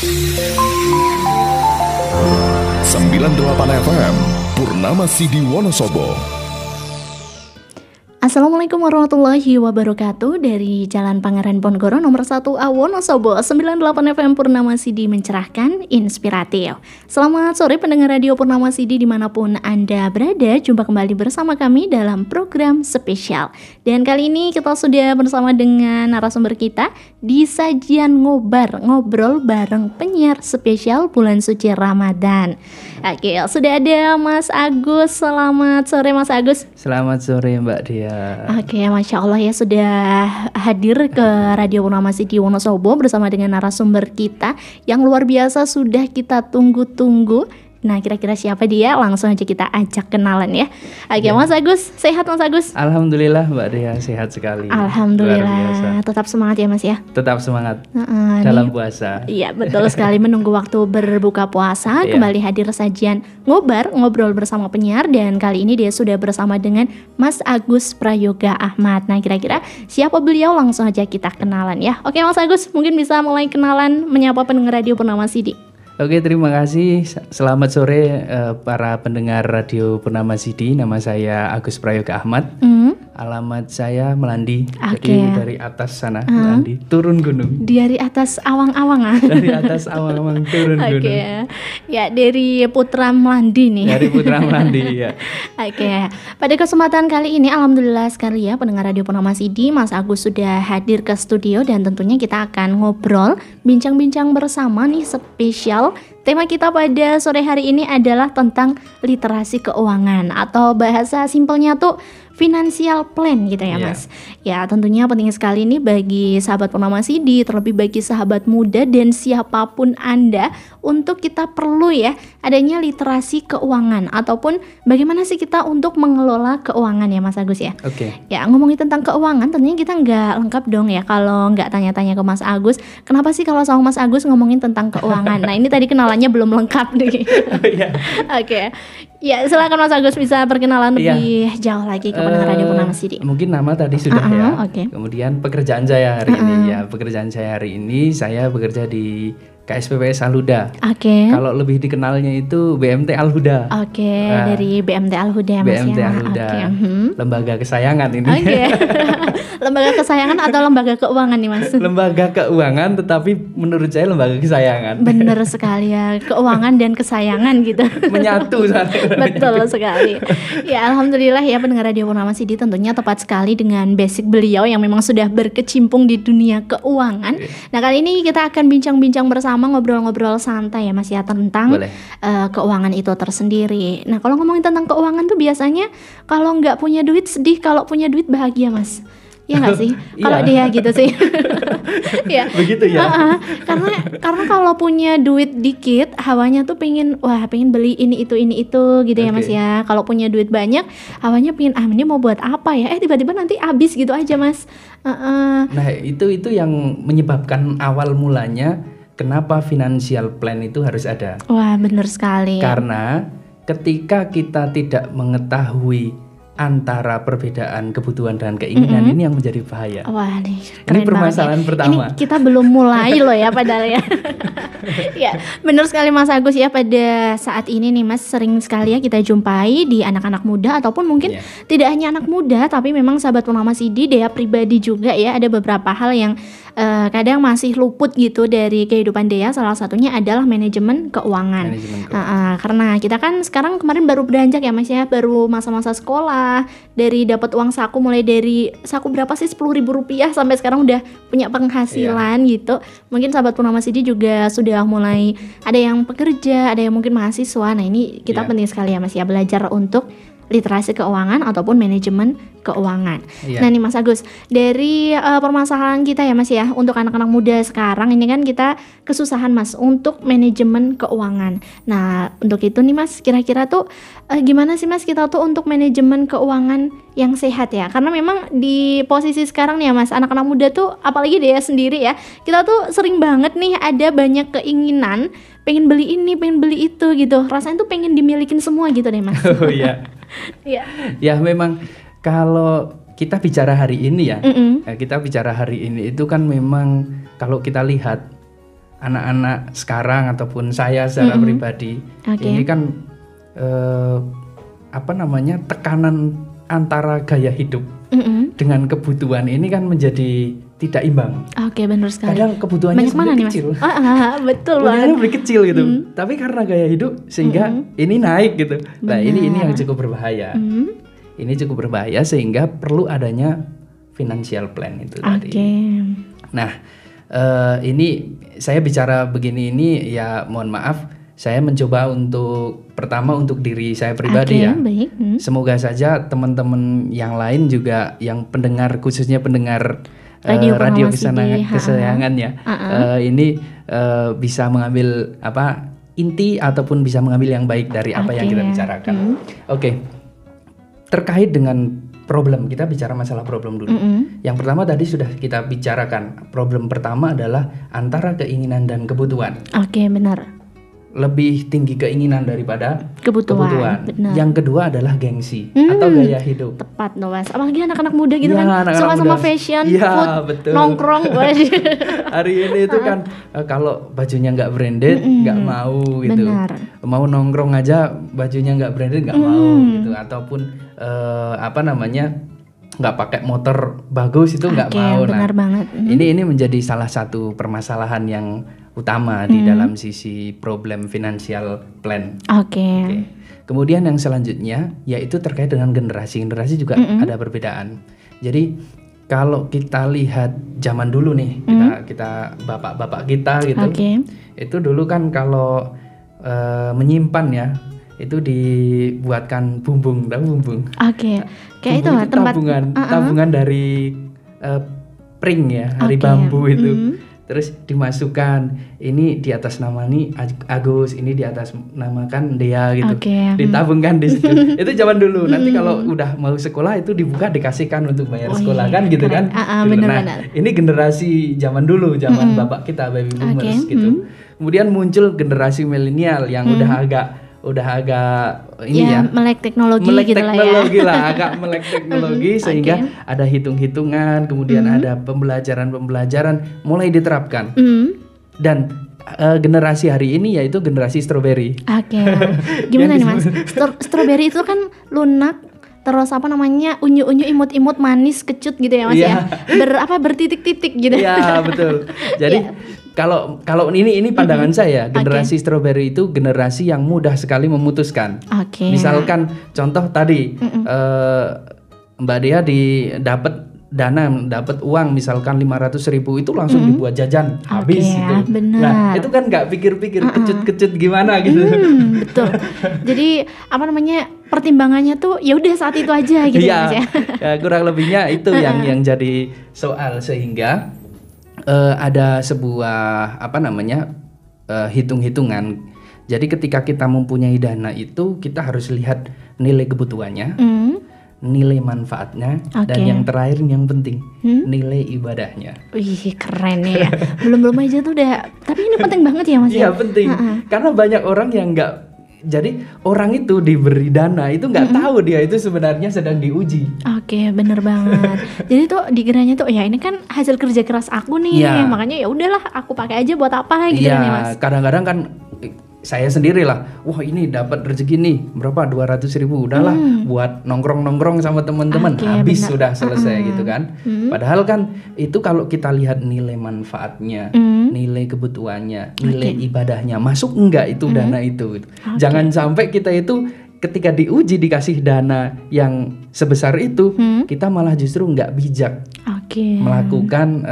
98 FM Purnama Sidi Wonosobo. Assalamualaikum warahmatullahi wabarakatuh. Dari Jalan Pangeran Ponegoro nomor 1A Wonosobo, 98 FM Purnama Sidi mencerahkan, inspiratif. Selamat sore pendengar radio Purnama Sidi dimanapun Anda berada. Jumpa kembali bersama kami dalam program spesial. Dan kali ini kita sudah bersama dengan narasumber kita di sajian ngobrol bareng penyiar spesial bulan suci Ramadan. Oke, sudah ada Mas Agus. Selamat sore Mas Agus. Selamat sore Mbak Dia. Oke, Masya Allah ya, sudah hadir ke Radio Purnama Sidi Wonosobo bersama dengan narasumber kita yang luar biasa, sudah kita tunggu-tunggu. Nah, kira-kira siapa dia? Langsung aja kita ajak kenalan ya. Oke, Mas Agus, sehat Mas Agus? Alhamdulillah Mbak Dia, sehat sekali. Alhamdulillah, tetap semangat ya Mas ya? Tetap semangat dalam puasa. Iya, betul sekali, menunggu waktu berbuka puasa. Kembali hadir sajian ngobrol bersama penyiar. Dan kali ini dia sudah bersama dengan Mas Agus Prayoga Ahmad. Nah, kira-kira siapa beliau? Langsung aja kita kenalan ya. Oke Mas Agus, mungkin bisa mulai kenalan, menyapa pendengar Radio Purnama Sidi. Oke, terima kasih. Selamat sore para pendengar Radio Purnama Sidi. Nama saya Agus Prayoga Ahmad. Alamat saya Melandi. Jadi dari atas sana Melandi, turun gunung. Dari atas awang-awang. Dari atas awang-awang turun gunung. Ya, dari Putra Melandi nih. Dari Putra Melandi ya. Oke. Pada kesempatan kali ini alhamdulillah sekali ya pendengar Radio Purnama Sidi, Mas Agus sudah hadir ke studio dan tentunya kita akan ngobrol, bincang-bincang bersama nih spesial. Tema kita pada sore hari ini adalah tentang literasi keuangan, atau bahasa simpelnya tuh financial plan gitu ya Mas. Ya, tentunya penting sekali nih bagi sahabat Purnama Sidi, terlebih bagi sahabat muda dan siapapun Anda, untuk kita perlu ya adanya literasi keuangan, ataupun bagaimana sih kita untuk mengelola keuangan ya Mas Agus ya. Ya, ngomongin tentang keuangan tentunya kita nggak lengkap dong ya kalau nggak tanya-tanya ke Mas Agus. Kenapa sih kalau sama Mas Agus ngomongin tentang keuangan? Nah, ini tadi kenalannya belum lengkap nih. Oke. Ya, silakan Mas Agus bisa perkenalan lebih jauh lagi ke pendengar Radio Purnama Sidi. Mungkin nama tadi sudah ya. Kemudian pekerjaan saya hari ini ya. Pekerjaan saya hari ini, saya bekerja di KSPPS Al-Huda. Kalau lebih dikenalnya itu BMT Al-Huda. Dari BMT Al-Huda Mas BMT ya. Al-Huda. Lembaga kesayangan ini. Lembaga kesayangan atau lembaga keuangan nih Mas? Lembaga keuangan, tetapi menurut saya lembaga kesayangan. Bener sekali ya, keuangan dan kesayangan gitu. Menyatu. Betul sekali. Ya, alhamdulillah ya pendengar Radio Purnama Sidi, tentunya tepat sekali dengan basic beliau yang memang sudah berkecimpung di dunia keuangan. Nah, kali ini kita akan bincang-bincang bersama, ngobrol-ngobrol santai ya Mas ya, tentang keuangan itu tersendiri. Nah, kalau ngomongin tentang keuangan tuh biasanya kalau nggak punya duit sedih, kalau punya duit bahagia Mas. Ya nggak sih? Kalau dia gitu sih. Ya. Begitu ya. Karena kalau punya duit dikit, hawanya tuh pengen beli ini itu gitu ya Mas ya. Kalau punya duit banyak, hawanya pengen ini mau buat apa ya? Tiba-tiba nanti habis gitu aja Mas. Nah, itu yang menyebabkan awal mulanya kenapa financial plan itu harus ada. Wah, benar sekali. Karena ketika kita tidak mengetahui antara perbedaan kebutuhan dan keinginan, ini yang menjadi bahaya. Wah, ini permasalahan pertama. Ini kita belum mulai loh ya padahal ya. Ya, benar sekali Mas Agus ya, pada saat ini nih Mas, sering sekali ya kita jumpai di anak-anak muda, ataupun mungkin tidak hanya anak muda, tapi memang sahabat Purnama Sidi, Dea pribadi juga ya, ada beberapa hal yang kadang masih luput gitu dari kehidupan Dea. Salah satunya adalah manajemen keuangan. Karena kita kan sekarang kemarin baru beranjak ya Mas ya, baru masa-masa sekolah, dari dapat uang saku, mulai dari saku berapa sih, 10.000 rupiah, sampai sekarang udah punya penghasilan gitu. Mungkin sahabat Purnama Sidi juga sudah mulai ada yang pekerja, ada yang mungkin mahasiswa. Nah, ini kita penting sekali ya Mas ya, belajar untuk literasi keuangan ataupun manajemen keuangan. Nah nih Mas Agus, dari permasalahan kita ya Mas ya, untuk anak-anak muda sekarang ini kan kita kesusahan Mas untuk manajemen keuangan. Nah, untuk itu nih Mas, kira-kira tuh gimana sih Mas kita tuh untuk manajemen keuangan yang sehat ya? Karena memang di posisi sekarang nih ya Mas, anak-anak muda tuh, apalagi dia sendiri ya, kita tuh sering banget nih ada banyak keinginan, pengen beli ini, pengen beli itu gitu. Rasanya tuh pengen dimilikin semua gitu deh Mas. Oh iya. Ya memang kalau kita bicara hari ini ya, kita bicara hari ini itu kan memang kalau kita lihat anak-anak sekarang ataupun saya secara pribadi, ini kan tekanan antara gaya hidup dengan kebutuhan ini kan menjadi tidak imbang. Oke, benar sekali. Kadang kebutuhannya sebenarnya kecil. Betul banget. Lebih kecil gitu. Tapi karena gaya hidup sehingga ini naik gitu. Nah, ini yang cukup berbahaya. Ini cukup berbahaya sehingga perlu adanya financial plan itu tadi. Nah, ini saya bicara begini ini ya mohon maaf, saya mencoba pertama untuk diri saya pribadi ya. Baik. Semoga saja teman-teman yang lain juga yang pendengar, khususnya pendengar radio kesayangan ya, ini bisa mengambil inti ataupun bisa mengambil yang baik dari apa yang kita bicarakan. Terkait dengan problem, kita bicara masalah problem dulu. Yang pertama tadi sudah kita bicarakan. Problem pertama adalah antara keinginan dan kebutuhan. Benar. Lebih tinggi keinginan daripada kebutuhan. Yang kedua adalah gengsi atau gaya hidup. Tepat loh Mas. Apalagi anak-anak muda gitu kan, suka sama fashion, food, betul. nongkrong. Hari ini itu kan kalau bajunya nggak branded nggak mau gitu. Benar. Mau nongkrong aja bajunya nggak branded nggak mau gitu. Ataupun nggak pakai motor bagus itu nggak mau. Benar banget. Ini menjadi salah satu permasalahan yang utama di dalam sisi problem financial plan. Kemudian yang selanjutnya yaitu terkait dengan generasi juga ada perbedaan. Jadi kalau kita lihat zaman dulu nih, kita bapak-bapak kita gitu, itu dulu kan kalau menyimpan ya itu dibuatkan bumbung, tahu bumbung? Kayak itu tempat tabungan dari pring ya, dari bambu itu. Terus dimasukkan, ini di atas nama nih Agus, ini di atas nama kan Dea gitu. Ditabungkan di situ. Itu zaman dulu. Nanti kalau udah mau sekolah itu dibuka dikasihkan untuk bayar sekolah kan gitu kan. Benar. Ini generasi zaman dulu, zaman bapak kita baby boomers gitu. Kemudian muncul generasi milenial yang udah agak ini ya melek teknologi agak melek teknologi sehingga ada hitung-hitungan, kemudian ada pembelajaran mulai diterapkan. Dan generasi hari ini yaitu generasi strawberry. Gimana nih Mas? Strawberry itu kan lunak, terus unyu-unyu, imut-imut, manis, kecut gitu ya Mas ya. Bertitik-titik gitu. Iya, betul. Jadi kalau ini pandangan saya, generasi strawberry itu generasi yang mudah sekali memutuskan. Misalkan contoh tadi Mbak Dea dapat uang misalkan 500.000 itu langsung dibuat jajan habis gitu. Benar. Nah itu kan nggak pikir-pikir kecut-kecut gimana gitu. Betul. Jadi pertimbangannya tuh ya udah saat itu aja gitu Mas ya. Kurang lebihnya itu yang jadi soal, sehingga ada sebuah hitung-hitungan. Jadi ketika kita mempunyai dana itu kita harus lihat nilai kebutuhannya, nilai manfaatnya, dan yang terakhir yang penting nilai ibadahnya. Wih keren ya. belum aja tuh udah. Tapi ini penting banget ya Mas. Iya penting. Karena banyak orang yang nggak. Jadi orang itu diberi dana itu nggak tahu dia itu sebenarnya sedang diuji. Bener banget. Jadi tuh dikiranya tuh ya ini kan hasil kerja keras aku nih, makanya ya udahlah aku pakai aja buat apa gitu nih Mas. Kadang-kadang kan saya sendiri lah, wah ini dapat rezeki nih berapa 200.000, udahlah buat nongkrong sama teman-teman, habis sudah selesai gitu kan. Padahal kan itu kalau kita lihat nilai manfaatnya, nilai kebutuhannya, nilai ibadahnya, masuk enggak itu dana itu. Jangan sampai kita itu ketika diuji dikasih dana yang sebesar itu, kita malah justru nggak bijak melakukan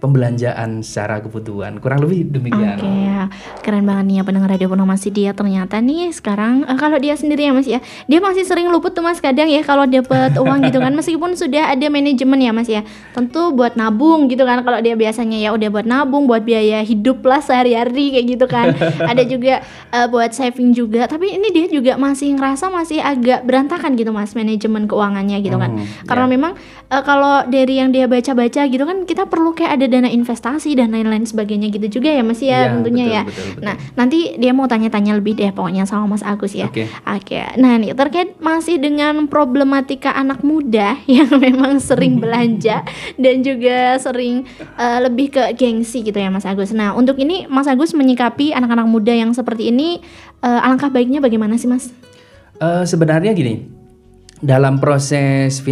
pembelanjaan secara kebutuhan. Kurang lebih demikian. Keren banget nih ya pendengar radio Purnama CD ya. Ternyata nih sekarang kalau dia sendiri ya Mas ya, dia masih sering luput tuh Mas kadang ya kalau dapat uang gitu kan, meskipun sudah ada manajemen ya Mas ya. Tentu buat nabung gitu kan, kalau dia biasanya ya udah buat nabung, buat biaya hidup lah sehari-hari kayak gitu kan. Ada juga buat saving juga, tapi ini dia juga masih ngerasa masih agak berantakan gitu Mas manajemen keuangannya gitu kan. Karena memang kalau dari yang dia baca-baca gitu kan, kita perlu kayak ada dana investasi dan lain-lain sebagainya gitu juga ya Mas ya, tentunya betul. Nah, nanti dia mau tanya-tanya lebih deh pokoknya sama Mas Agus ya. Oke. Nah, nih terkait masih dengan problematika anak muda yang memang sering belanja dan juga sering lebih ke gengsi gitu ya Mas Agus. Nah, untuk ini Mas Agus menyikapi anak-anak muda yang seperti ini, alangkah baiknya bagaimana sih Mas? Sebenarnya gini, dalam proses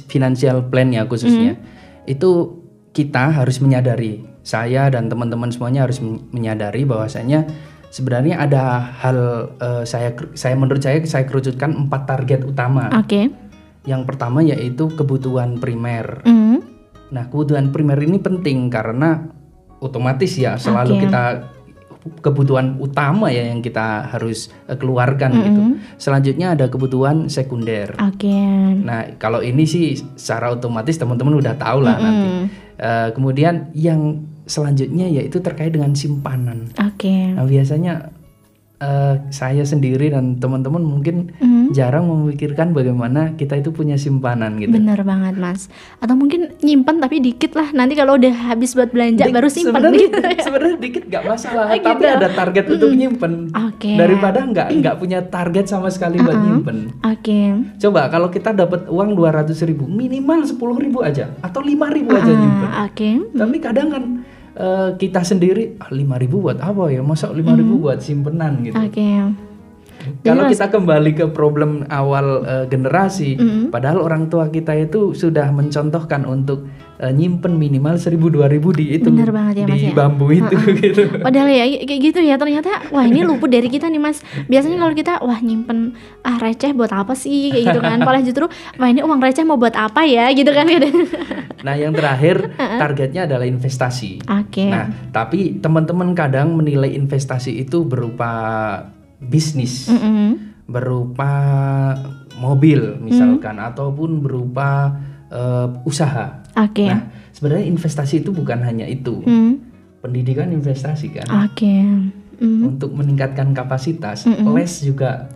financial plan ya khususnya, itu kita harus menyadari, saya dan teman-teman semuanya harus menyadari bahwasanya sebenarnya ada hal, menurut saya kerucutkan 4 target utama. Oke. Yang pertama yaitu kebutuhan primer. Nah, kebutuhan primer ini penting karena otomatis ya selalu kita kebutuhan utama ya yang kita harus keluarkan gitu. Selanjutnya ada kebutuhan sekunder. Nah, kalau ini sih secara otomatis teman-teman udah tahu lah nanti. Kemudian yang selanjutnya yaitu terkait dengan simpanan. Nah, biasanya saya sendiri dan teman-teman mungkin jarang memikirkan bagaimana kita itu punya simpanan gitu. Bener banget Mas. Atau mungkin nyimpan tapi dikit lah. Nanti kalau udah habis buat belanja baru simpan gitu. Sebenarnya dikit gak masalah. Tapi ada target untuk nyimpen. Daripada nggak punya target sama sekali buat nyimpen. Coba kalau kita dapat uang 200.000, minimal 10.000 aja atau 5.000 aja nyimpen. Tapi kadang kan kita sendiri 5.000 buat apa ya, masa 5.000 buat simpenan gitu. Kalau kita kembali ke problem awal generasi, padahal orang tua kita itu sudah mencontohkan untuk nyimpen minimal 1.000-2.000 di itu. Bener banget ya Mas di bambu itu gitu. Padahal ya kayak gitu ya, ternyata wah ini luput dari kita nih Mas. Biasanya kalau kita wah nyimpen receh buat apa sih kayak gitu kan. Malah justru wah ini uang receh mau buat apa ya gitu kan. Nah, yang terakhir targetnya adalah investasi. Nah, tapi teman-teman kadang menilai investasi itu berupa bisnis, berupa mobil misalkan, ataupun berupa usaha. Nah, sebenarnya investasi itu bukan hanya itu. Pendidikan investasi kan. Untuk meningkatkan kapasitas, les juga.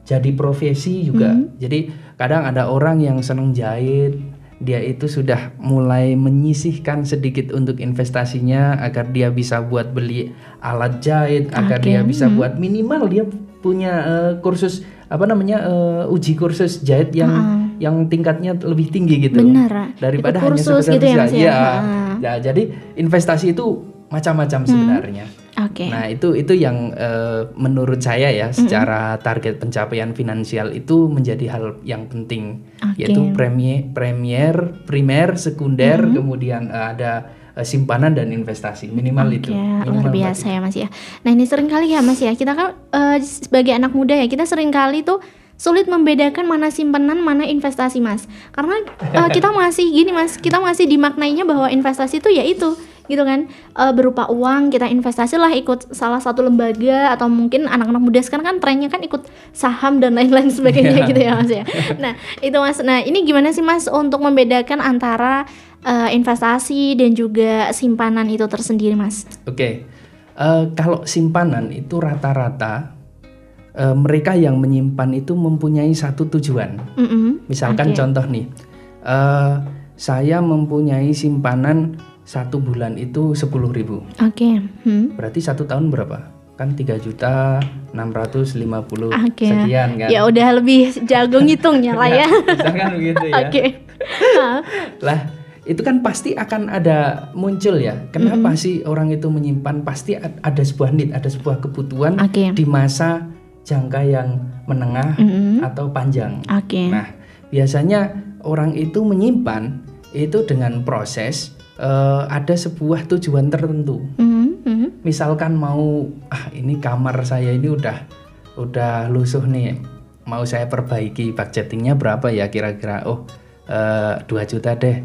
Jadi profesi juga. Jadi kadang ada orang yang senang jahit, dia itu sudah mulai menyisihkan sedikit untuk investasinya agar dia bisa buat beli alat jahit, agar dia bisa buat minimal dia punya kursus uji kursus jahit yang tingkatnya lebih tinggi gitu. Daripada hanya sekedar gitu bisa. Ya, jadi investasi itu macam-macam sebenarnya. Nah, itu yang menurut saya ya secara target pencapaian finansial itu menjadi hal yang penting, yaitu primer, sekunder, kemudian ada simpanan dan investasi minimal itu. Luar biasa ya Mas ya. Nah, ini sering kali ya Mas ya, kita kan sebagai anak muda ya, kita sering kali tuh sulit membedakan mana simpanan, mana investasi Mas. Karena kita masih gini Mas, kita masih dimaknainya bahwa investasi itu ya itu gitu kan, berupa uang kita investasi lah ikut salah satu lembaga, atau mungkin anak-anak muda sekarang kan trennya kan ikut saham dan lain-lain sebagainya gitu ya Mas ya. Nah itu Mas, nah ini gimana sih Mas untuk membedakan antara investasi dan juga simpanan itu tersendiri Mas? Kalau simpanan itu rata-rata mereka yang menyimpan itu mempunyai satu tujuan. Misalkan contoh nih, saya mempunyai simpanan 1 bulan itu 10.000. Berarti 1 tahun berapa? Kan 3.650.000 sekian kan? Ya udah lebih jago ngitungnya lah ya. Misalkan begitu ya. Lah itu kan pasti akan ada muncul ya. Kenapa sih orang itu menyimpan? Pasti ada sebuah need, ada sebuah kebutuhan di masa jangka yang menengah atau panjang. Nah biasanya orang itu menyimpan itu dengan proses ada sebuah tujuan tertentu. Misalkan mau ini kamar saya ini udah lusuh nih, mau saya perbaiki, budgetingnya berapa ya kira-kira? 2 juta deh.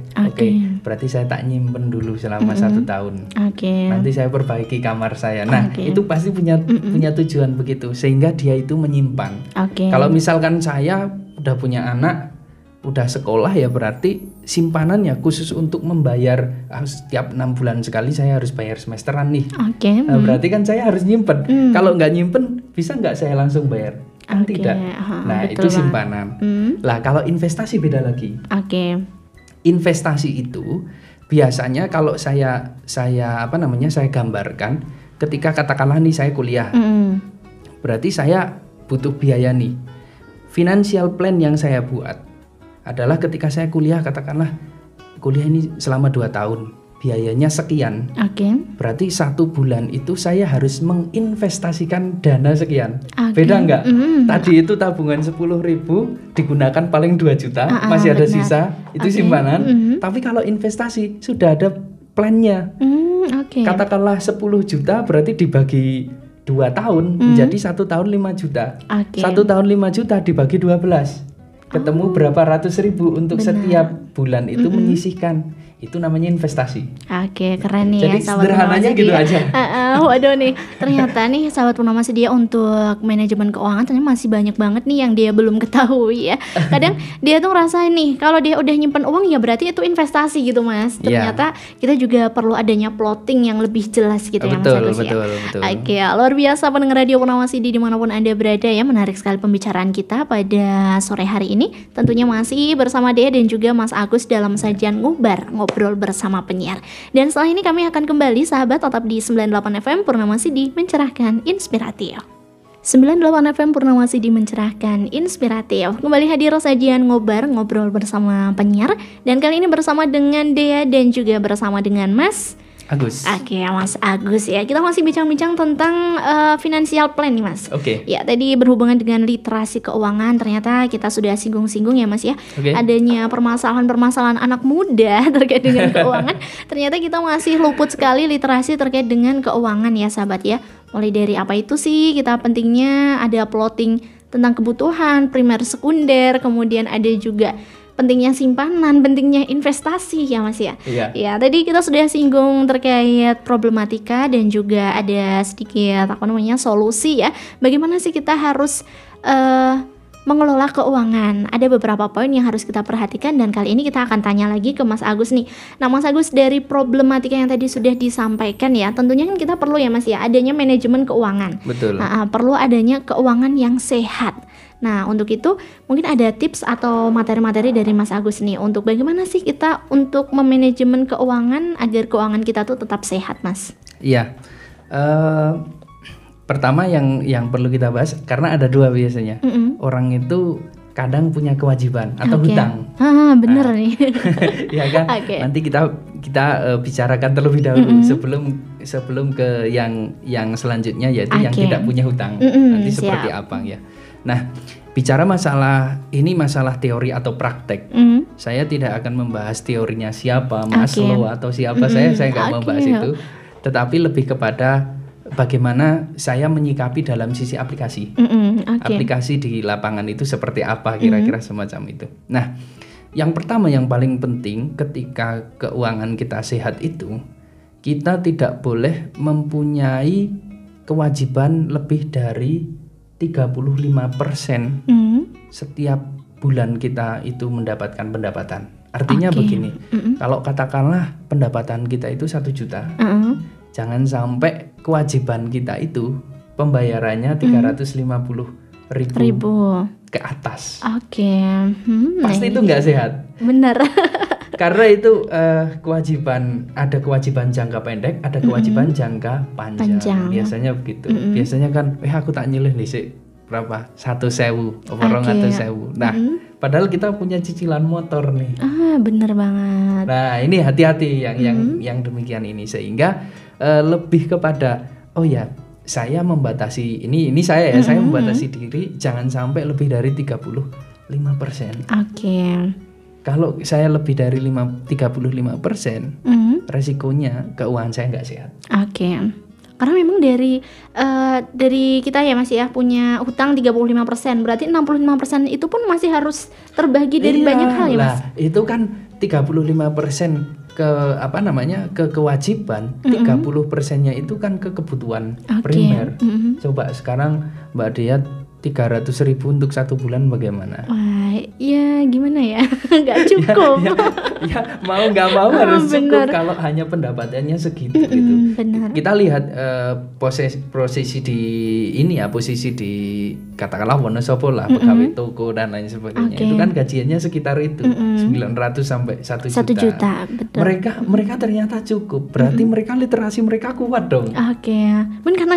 Berarti saya tak nyimpen dulu selama 1 tahun. Nanti saya perbaiki kamar saya. Nah itu pasti punya tujuan begitu, sehingga dia itu menyimpan. Kalau misalkan saya udah punya anak, udah sekolah, ya berarti simpanannya khusus untuk membayar setiap 6 bulan sekali saya harus bayar semesteran nih. Nah, berarti kan saya harus nyimpen. Kalau nggak nyimpen, bisa nggak saya langsung bayar? Tidak. Nah itu simpanan. Lah kalau investasi beda lagi. Investasi itu biasanya kalau saya gambarkan, ketika katakanlah nih saya kuliah, berarti saya butuh biaya nih. Financial plan yang saya buat adalah ketika saya kuliah, katakanlah kuliah ini selama 2 tahun, biayanya sekian. Berarti 1 bulan itu saya harus menginvestasikan dana sekian. Beda nggak? Tadi itu tabungan 10.000 digunakan paling 2 juta, masih ada sisa, itu simpanan. Tapi kalau investasi sudah ada plannya. Katakanlah 10 juta berarti dibagi 2 tahun menjadi 1 tahun 5 juta. 1 tahun 5 juta dibagi 12. Ketemu berapa ratus ribu untuk setiap bulan itu menyisihkan. Itu namanya investasi. Keren nih. Jadi sederhananya gitu aja. Waduh nih, ternyata nih sahabat Purnama Sedia untuk manajemen keuangan ternyata masih banyak banget nih yang dia belum ketahui ya. Kadang dia tuh ngerasain nih kalau dia udah nyimpen uang ya berarti itu investasi gitu Mas. Ternyata kita juga perlu adanya plotting yang lebih jelas gitu ya Mas Agus ya. Betul. Luar biasa pendengar radio Purnama Sedia dimanapun Anda berada ya. Menarik sekali pembicaraan kita pada sore hari ini. Tentunya masih bersama Dea dan juga Mas Agus dalam sajian ngobrol bersama penyiar. Dan setelah ini kami akan kembali sahabat tetap di 98 FM Purnama Sidi mencerahkan inspiratif. 98 FM Purnama Sidi mencerahkan inspiratif. Kembali hadir sajian ngobrol bersama penyiar. Dan kali ini bersama dengan Dea dan juga bersama dengan Mas Agus. Mas Agus ya. Kita masih bincang-bincang tentang financial plan nih Mas. Ya, tadi berhubungan dengan literasi keuangan. Ternyata kita sudah singgung-singgung ya Mas ya. Adanya permasalahan-permasalahan anak muda terkait dengan keuangan. Ternyata kita masih luput sekali literasi terkait dengan keuangan ya sahabat ya. Mulai dari apa itu sih kita pentingnya ada plotting tentang kebutuhan primer sekunder, kemudian ada juga pentingnya simpanan, pentingnya investasi ya Mas ya. Ya, tadi kita sudah singgung terkait problematika dan juga ada sedikit solusi ya. Bagaimana sih kita harus mengelola keuangan? Ada beberapa poin yang harus kita perhatikan dan kali ini kita akan tanya lagi ke Mas Agus nih. Nah, Mas Agus dari problematika yang tadi sudah disampaikan ya, tentunya kan kita perlu ya Mas ya adanya manajemen keuangan. Betul. Perlu adanya keuangan yang sehat. Nah, untuk itu mungkin ada tips atau materi-materi dari Mas Agus nih untuk bagaimana sih kita untuk memanajemen keuangan agar keuangan kita tuh tetap sehat, Mas? Iya. Pertama yang perlu kita bahas karena ada 2 biasanya. Orang itu kadang punya kewajiban atau hutang. Bener nih. Ya kan? Nanti kita bicarakan terlebih dahulu sebelum ke yang selanjutnya yaitu yang tidak punya hutang. Nanti seperti apa ya. Nah, bicara masalah teori atau praktek. Saya tidak akan membahas teorinya siapa, Maslow atau siapa, saya nggak membahas itu. Tetapi lebih kepada bagaimana saya menyikapi dalam sisi aplikasi. Aplikasi di lapangan itu seperti apa kira-kira semacam itu. Nah, yang pertama yang paling penting ketika keuangan kita sehat itu, kita tidak boleh mempunyai kewajiban lebih dari 35% setiap bulan kita itu mendapatkan pendapatan. Artinya begini, kalau katakanlah pendapatan kita itu 1 juta, jangan sampai kewajiban kita itu pembayarannya 350.000 ke atas. Pasti itu nggak sehat. Benar. Karena itu ada kewajiban jangka pendek, ada kewajiban jangka panjang. Biasanya begitu. Biasanya kan, aku tak nyilih nih sih berapa? 1.000, orang 1.000. Nah, padahal kita punya cicilan motor nih. Bener banget. Nah, ini hati-hati yang demikian ini sehingga lebih kepada saya membatasi ini saya saya membatasi diri jangan sampai lebih dari 35%. Kalau saya lebih dari 35%, resikonya keuangan saya nggak sehat. Karena memang dari kita ya Mas ya punya hutang 35%, berarti 65% itu pun masih harus terbagi dari banyak hal ya Mas. Itu kan 35% ke kewajiban, 30%-nya itu kan ke kebutuhan primer. Coba sekarang Mbak Dea 300.000 untuk 1 bulan bagaimana? Wah, ya gimana ya? Nggak cukup. ya mau nggak mau harus cukup kalau hanya pendapatannya segitu gitu. Benar. kita lihat posisi di ini ya, posisi di katakanlah Wonosobo lah, pegawai toko dan lain sebagainya. Itu kan gajiannya sekitar itu 900 sampai 1 juta. Betul. Mereka ternyata cukup. Berarti mereka literasi mereka kuat dong. Mungkin karena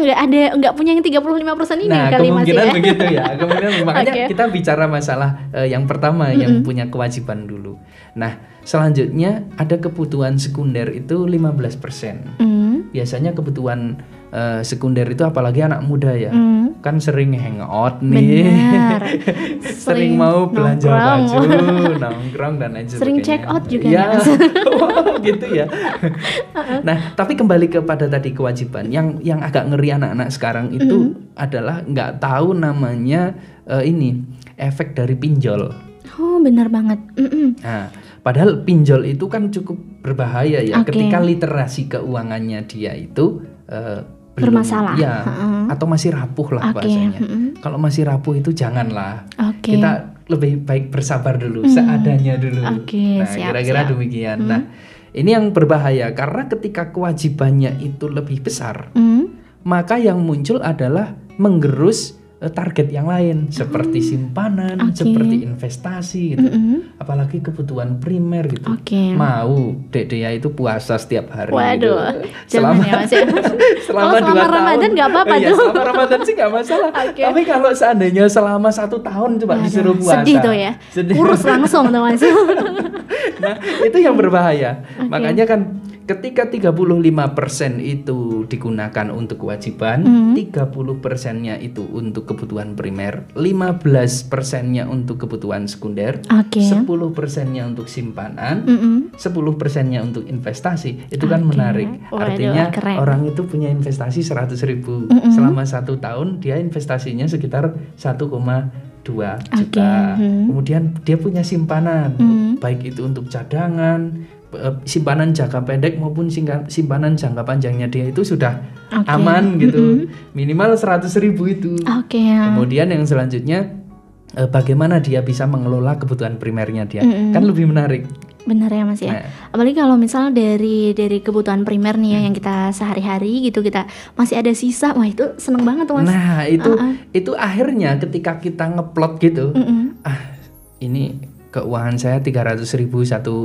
nggak punya yang 35% ini kali Mas kemungkinan ya. begitu ya. Makanya kita bicara masalah yang pertama yang punya kewajiban dulu. Nah, selanjutnya ada kebutuhan sekunder itu 15%. Biasanya kebutuhan sekunder itu apalagi anak muda ya. Kan sering hangout nih. Sering mau belanja baju, nongkrong dan lain sebagainya. Sering check out juga ya. Gitu ya. Nah, tapi kembali kepada tadi kewajiban yang agak ngeri anak-anak sekarang itu adalah nggak tahu namanya ini efek dari pinjol. Oh, benar banget. Nah, padahal pinjol itu kan cukup berbahaya ya ketika literasi keuangannya dia itu bermasalah ya, atau masih rapuh lah bahasanya. Kalau masih rapuh itu janganlah. Kita lebih baik bersabar dulu, seadanya dulu. Nah, kira-kira demikian. Nah, ini yang berbahaya karena ketika kewajibannya itu lebih besar, maka yang muncul adalah menggerus target yang lain seperti simpanan, seperti investasi gitu. Apalagi kebutuhan primer gitu. Mau Dea itu puasa setiap hari. Waduh, gitu. Selama 2 tahun. Ramadan nggak apa-apa tuh. Selama Ramadan sih nggak masalah. Tapi kalau seandainya selama 1 tahun coba disuruh puasa. Sedih tuh ya. Kurus langsung tuh Mas. Nah, itu yang berbahaya. Makanya kan ketika 35% itu digunakan untuk kewajiban, 30%-nya itu untuk kebutuhan primer, 15%-nya untuk kebutuhan sekunder, 10%-nya untuk simpanan, 10%-nya untuk investasi. Itu kan menarik. Artinya orang itu punya investasi 100.000 selama 1 tahun, dia investasinya sekitar 1,2 juta. Kemudian dia punya simpanan, baik itu untuk cadangan, simpanan jangka pendek maupun simpanan jangka panjangnya dia itu sudah aman gitu. Minimal 100.000 itu. Kemudian yang selanjutnya bagaimana dia bisa mengelola kebutuhan primernya dia. Kan lebih menarik. Benar ya Mas ya. Apalagi kalau misal dari kebutuhan primer nih ya yang kita sehari-hari gitu kita masih ada sisa, wah itu seneng banget tuh Mas. Nah, itu akhirnya ketika kita ngeplot gitu. Ini keuangan saya 300.000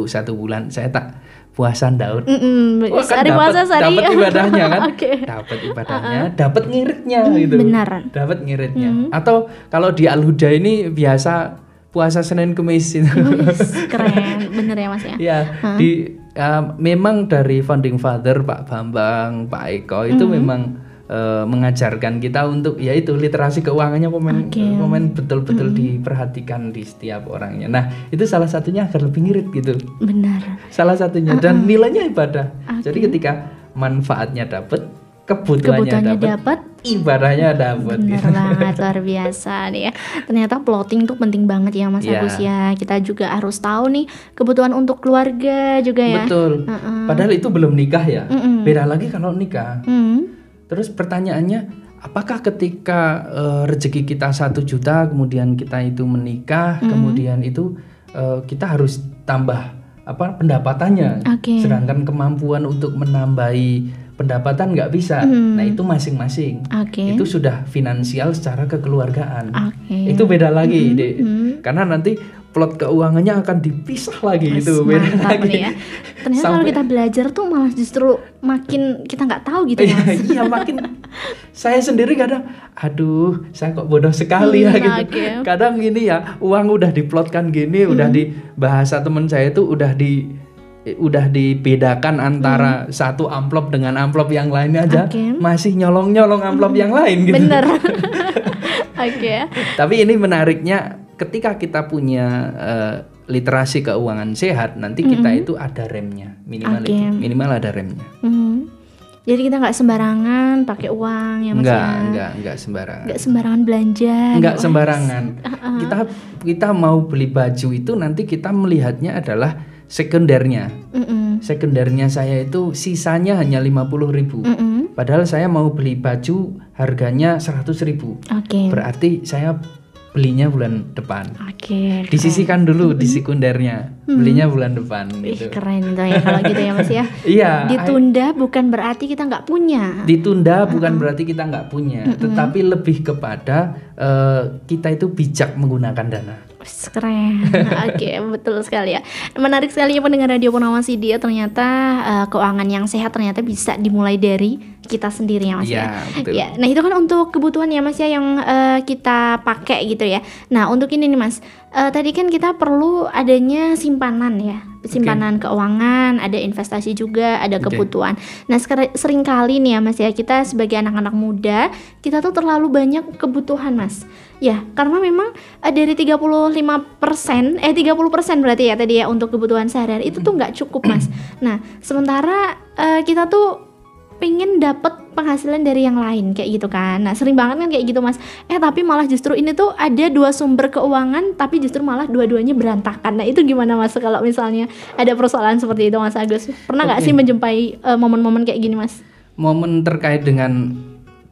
satu bulan, saya tak puasan Daud. Kan dapat ibadahnya kan, dapat ibadahnya, dapat ngiritnya gitu. Benar. Dapat ngiritnya. Atau kalau di Al-Huda ini biasa puasa Senin Kemis itu. Keren, bener ya Mas ya. Ya, memang dari founding father Pak Bambang, Pak Eko itu memang mengajarkan kita untuk yaitu literasi keuangannya momen betul-betul diperhatikan di setiap orangnya. Nah, itu salah satunya agar lebih ngirit gitu. Benar. Salah satunya dan nilainya ibadah. Jadi ketika manfaatnya dapat, kebutuhannya dapat, ibadahnya dapat. Benar banget, luar biasa nih ya. Ternyata plotting tuh penting banget ya Mas Agus ya. Kita juga harus tahu nih kebutuhan untuk keluarga juga ya. Betul. Padahal itu belum nikah ya. Beda lagi kalau nikah. Terus pertanyaannya, apakah ketika rezeki kita 1 juta, kemudian kita itu menikah, kemudian itu kita harus tambah pendapatannya, sedangkan kemampuan untuk menambahi pendapatan nggak bisa. Nah itu masing-masing. Itu sudah finansial secara kekeluargaan. Itu beda lagi, Dek. Karena nanti plot keuangannya akan dipisah lagi itu beda lagi. Ya. Ternyata kalau kita belajar tuh malah justru makin kita nggak tahu gitu Mas. Iya makin. Saya sendiri kadang, aduh saya kok bodoh sekali ya gitu. Kadang gini ya, uang udah diplotkan gini, udah di bahasa teman saya itu udah dibedakan antara satu amplop dengan amplop yang lainnya aja, masih nyolong amplop yang lain gitu. Bener. Tapi ini menariknya ketika kita punya literasi keuangan sehat, nanti kita itu ada remnya, minimal ada remnya. Jadi kita nggak sembarangan pakai uang ya Mas Nggak sembarangan. Nggak sembarangan belanja. Nggak sembarangan. Kita mau beli baju itu nanti kita melihatnya adalah sekundernya. Sekundernya saya itu sisanya hanya 50.000. Padahal saya mau beli baju harganya 100.000. Berarti saya belinya bulan depan. Oke. Disisihkan dulu di sekundernya, belinya bulan depan gitu. Keren itu ya kalau gitu ya Mas ya. Iya. Ditunda bukan berarti kita nggak punya. Ditunda bukan berarti kita nggak punya, tetapi lebih kepada kita itu bijak menggunakan dana. Keren. Oke, betul sekali ya. Menarik sekali ya pendengar Radio Purnama CD. Ternyata keuangan yang sehat ternyata bisa dimulai dari kita sendiri ya Mas ya. Betul. Ya. Nah itu kan untuk kebutuhan ya Mas ya yang kita pakai gitu ya. Nah untuk ini nih Mas, tadi kan kita perlu adanya simpanan ya. Simpanan keuangan, ada investasi juga, ada kebutuhan. Nah sering kali nih ya Mas ya, kita sebagai anak-anak muda kita tuh terlalu banyak kebutuhan Mas. Ya karena memang dari 30% berarti ya tadi ya untuk kebutuhan sehari-hari itu tuh nggak cukup Mas. Nah sementara kita tuh pengen dapat penghasilan dari yang lain kayak gitu kan. Nah sering banget kan kayak gitu Mas. Tapi malah justru ini tuh ada 2 sumber keuangan tapi justru malah dua-duanya berantakan. Nah itu gimana Mas kalau misalnya ada persoalan seperti itu Mas Agus? Pernah nggak sih menjumpai momen-momen kayak gini Mas? Momen terkait dengan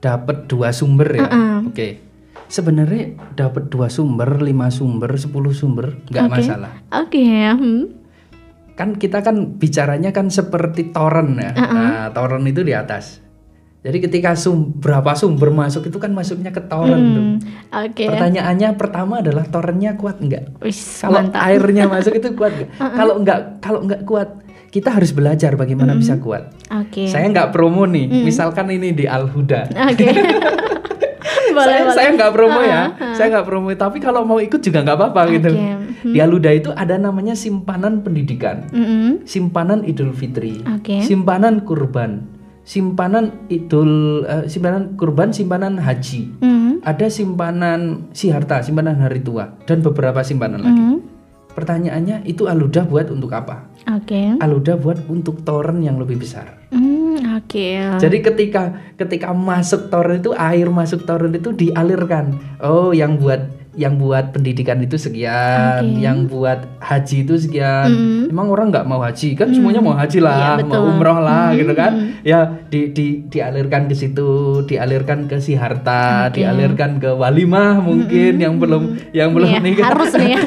dapat 2 sumber ya. Oke. Sebenarnya dapat 2 sumber, 5 sumber, 10 sumber nggak masalah. Kan kita kan bicaranya kan seperti torrent ya. Nah, torrent itu di atas. Jadi ketika berapa sumber masuk itu kan masuknya ke torrent tuh. Pertanyaannya pertama adalah torrentnya kuat enggak? Kalau airnya masuk itu kuat enggak? Kalau enggak kuat, kita harus belajar bagaimana bisa kuat. Saya enggak promo nih. Misalkan ini di Al Huda. Saya nggak promo ya, saya nggak promo. Tapi kalau mau ikut juga nggak apa-apa gitu. Di Aluda itu ada namanya simpanan pendidikan, simpanan Idul Fitri, simpanan kurban, simpanan simpanan kurban, simpanan haji, ada simpanan siharta, simpanan hari tua, dan beberapa simpanan lagi. Pertanyaannya itu Aluda buat untuk apa? Aluda buat untuk torrent yang lebih besar. Jadi ketika masuk torrent itu, air masuk torrent itu dialirkan. Oh, yang buat pendidikan itu sekian, yang buat haji itu sekian. Emang orang nggak mau haji kan? Semuanya mau haji lah, mau umroh lah, gitu kan? Ya dialirkan ke situ, dialirkan ke si harta, dialirkan ke walimah mungkin yang belum nikah. Harus nih.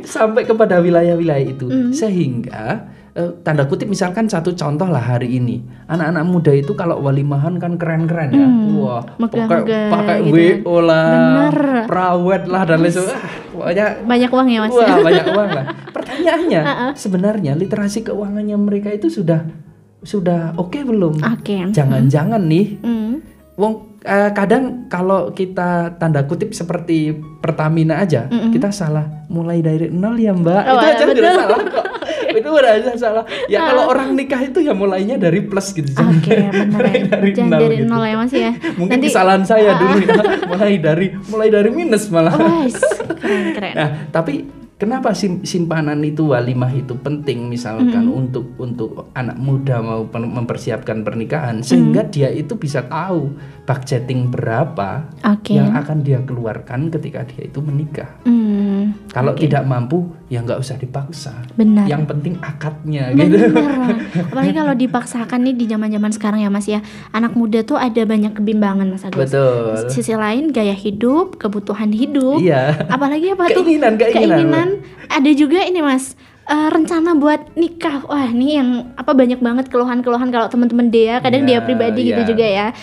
Sampai kepada wilayah-wilayah itu, sehingga tanda kutip misalkan satu contoh lah hari ini anak-anak muda itu kalau walimahan kan keren-keren ya, wah pakai gitu WO lah, prawet lah dan lain sebagainya, pokoknya banyak uang ya Mas. Wah banyak uang lah. Pertanyaannya sebenarnya literasi keuangannya mereka itu sudah oke belum? Jangan-jangan nih, kadang kalau kita tanda kutip seperti Pertamina aja, kita salah mulai dari nol ya Mbak. Itu aja udah salah kok. Itu udah aja salah. Ya kalau orang nikah itu ya mulainya dari plus gitu. Benar. Jangan dari nol ya Mas ya. Mungkin kesalahan saya dulu ya. mulai dari minus malah. Keren. Nah, tapi kenapa simpanan itu walimah itu penting misalkan untuk anak muda mau mempersiapkan pernikahan, sehingga dia itu bisa tahu budgeting berapa yang akan dia keluarkan ketika dia itu menikah. Kalau tidak mampu ya nggak usah dipaksa. Benar. Yang penting akadnya gitu. gitu. Apalagi kalau dipaksakan nih di zaman-zaman sekarang ya Mas ya. Anak muda tuh ada banyak kebimbangan Mas Agus. Betul. Sisi lain gaya hidup, kebutuhan hidup. Iya. Apalagi apa tuh? Keinginan. Ada juga ini Mas. Rencana buat nikah. Wah, ini yang banyak banget keluhan-keluhan kalau teman-teman dia, kadang dia pribadi gitu juga ya.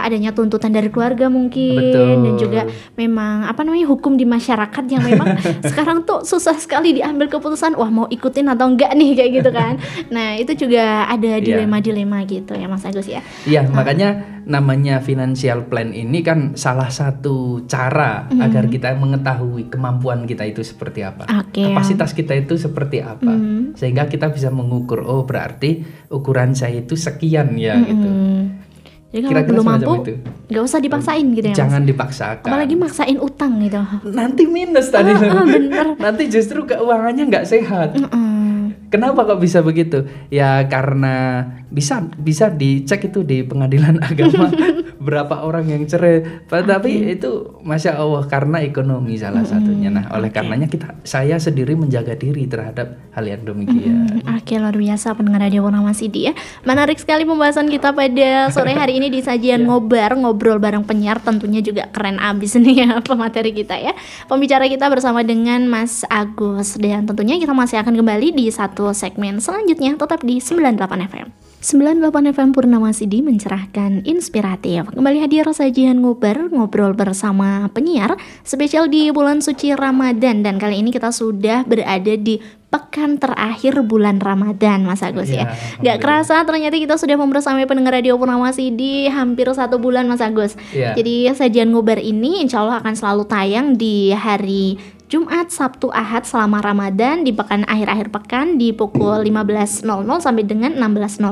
Adanya tuntutan dari keluarga mungkin. Dan juga memang hukum di masyarakat yang memang sekarang tuh susah sekali diambil keputusan, wah mau ikutin atau enggak nih kayak gitu kan. Nah, itu juga ada dilema-dilema gitu ya Mas Agus ya. Iya, makanya namanya financial plan ini kan salah satu cara agar kita mengetahui kemampuan kita itu seperti apa. Kapasitas kita itu seperti apa, sehingga kita bisa mengukur, oh berarti ukuran saya itu sekian ya gitu. Jadi kalau belum mampu nggak usah dipaksain gitu ya Mas? Jangan dipaksakan, apalagi maksain utang gitu, nanti minus tadi. Bener. Nanti justru keuangannya nggak sehat. Kenapa kok bisa begitu? Ya karena bisa dicek itu di pengadilan agama. berapa orang yang cerai. Tapi itu Masya Allah karena ekonomi salah satunya. Nah oleh karenanya saya sendiri menjaga diri terhadap hal yang demikian. Oke, luar biasa pendengar Radio Purnama Sidi ya. Menarik sekali pembahasan kita pada sore hari ini di sajian ngobrol bareng penyiar, tentunya juga keren abis nih ya pemateri kita ya. Pembicara kita bersama dengan Mas Agus, dan tentunya kita masih akan kembali di satu segmen selanjutnya, tetap di 98 FM. 98 FM Purnama Sidi mencerahkan, inspiratif. Kembali hadir sajian ngobrol bersama penyiar spesial di bulan suci Ramadan, dan kali ini kita sudah berada di pekan terakhir bulan Ramadan, Mas Agus ya. Gak kerasa ternyata kita sudah membersamai pendengar Radio Purnama Sidi hampir 1 bulan, Mas Agus. Jadi sajian ngobrol ini insya Allah akan selalu tayang di hari Jumat, Sabtu, Ahad selama Ramadan di pekan akhir pekan di pukul 15.00 sampai dengan 16.00.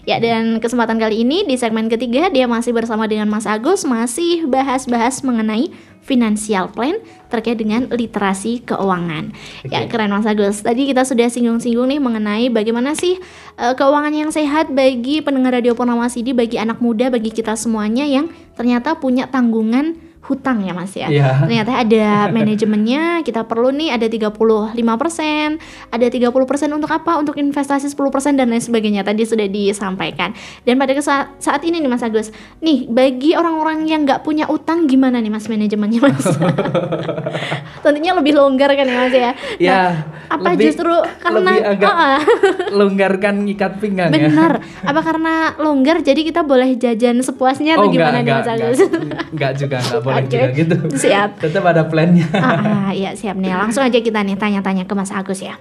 Ya, dan kesempatan kali ini di segmen ketiga dia masih bersama dengan Mas Agus, masih bahas mengenai financial plan terkait dengan literasi keuangan. Ya, keren Mas Agus. Tadi kita sudah singgung-singgung nih mengenai bagaimana sih keuangan yang sehat bagi pendengar Radio Purnama Sidi, bagi anak muda, bagi kita semuanya yang ternyata punya tanggungan hutang ya Mas ya. Ternyata ada manajemennya, kita perlu nih ada 35%, ada 30% untuk apa? Untuk investasi 10% dan lain sebagainya. Tadi sudah disampaikan. Dan pada saat ini nih Mas Agus, nih bagi orang-orang yang nggak punya utang gimana nih Mas manajemennya Mas? Tentunya lebih longgar kan ya Mas ya. Apa lebih, justru karena lebih agak longgarkan ikat pinggang ya? Benar. Apa karena longgar jadi kita boleh jajan sepuasnya atau gimana nih Mas Agus? Enggak juga, enggak boleh juga gitu. Siap. Tetap ada plannya. Iya siap nih. Langsung aja kita nih tanya-tanya ke Mas Agus ya.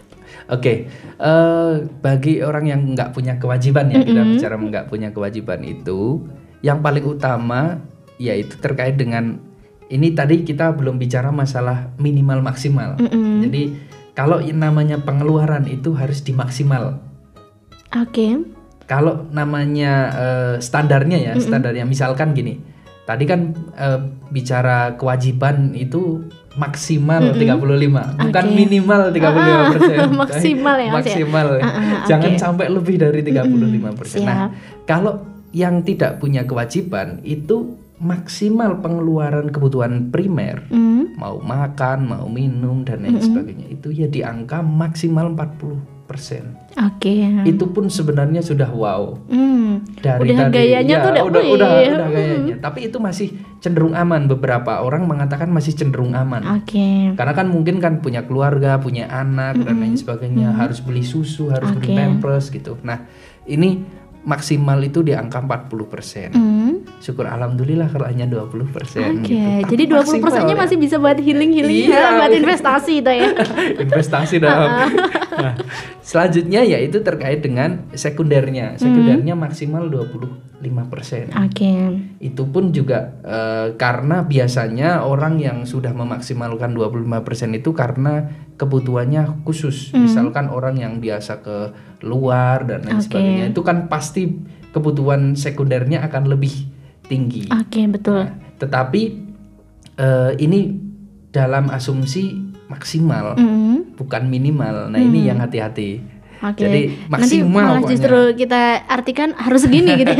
Bagi orang yang nggak punya kewajiban ya, kita bicara nggak punya kewajiban itu, yang paling utama yaitu terkait dengan ini tadi kita belum bicara masalah minimal maksimal. Jadi kalau namanya pengeluaran itu harus dimaksimal. Kalau namanya standarnya ya, standarnya misalkan gini. Tadi kan bicara kewajiban itu maksimal 35, bukan minimal 35%. Maksimal ya. Maksimal. Jangan sampai lebih dari 35%. Nah, kalau yang tidak punya kewajiban itu maksimal pengeluaran kebutuhan primer, mau makan, mau minum dan lain sebagainya, itu ya di angka maksimal 40%. Itu pun sebenarnya sudah wow. Dari udah tadi, gayanya tuh udah gayanya. Tapi itu masih cenderung aman. Beberapa orang mengatakan masih cenderung aman. Karena kan mungkin kan punya keluarga, punya anak dan lain sebagainya, harus beli susu, harus beli pampers gitu. Nah, ini maksimal itu di angka 40%. Syukur alhamdulillah kalau hanya 20%. Gitu. Jadi 20%-nya masih bisa buat healing buat investasi itu ya. Investasi dalam. Nah, selanjutnya yaitu terkait dengan sekundernya. Sekundernya maksimal 25%. Itu pun juga karena biasanya orang yang sudah memaksimalkan 25% itu karena kebutuhannya khusus. Misalkan orang yang biasa ke luar dan lain sebagainya, itu kan pasti kebutuhan sekundernya akan lebih tinggi. Betul. Nah, tetapi ini dalam asumsi maksimal, bukan minimal. Nah, ini yang hati-hati. Jadi maksimal. Nanti malah justru kita artikan harus segini gitu.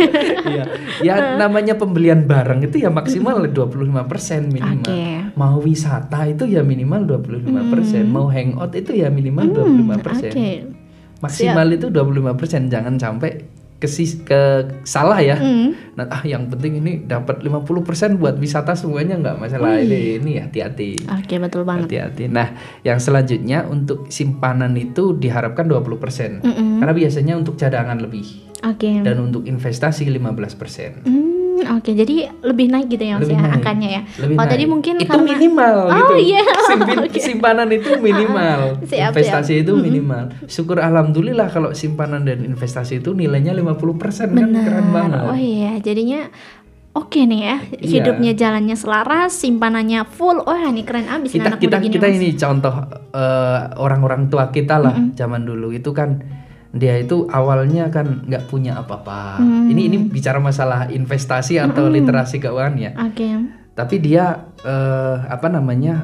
Namanya pembelian barang itu ya maksimal 25% minimal. Mau wisata itu ya minimal 25%. Mau hangout itu ya minimal 25%. Maksimal itu 25%, jangan sampai salah ya. Nah, yang penting ini dapat 50% buat wisata semuanya nggak masalah. Ini hati-hati. Betul banget. Hati-hati. Nah, yang selanjutnya untuk simpanan itu diharapkan 20%. Karena biasanya untuk cadangan lebih. Dan untuk investasi 15%. Jadi lebih naik gitu ya Mas ya angkanya ya. Kalau tadi mungkin itu karena minimal gitu. Simpanan itu minimal. Investasi itu minimal. Syukur alhamdulillah kalau simpanan dan investasi itu nilainya 50%. Kan keren banget. Jadinya nih ya. Hidupnya jalannya selaras, simpanannya full. Ini keren abis anak muda gini. Kita ini contoh orang-orang tua kita lah zaman dulu itu kan dia itu awalnya kan nggak punya apa-apa. Ini bicara masalah investasi atau literasi keuangan ya. Tapi dia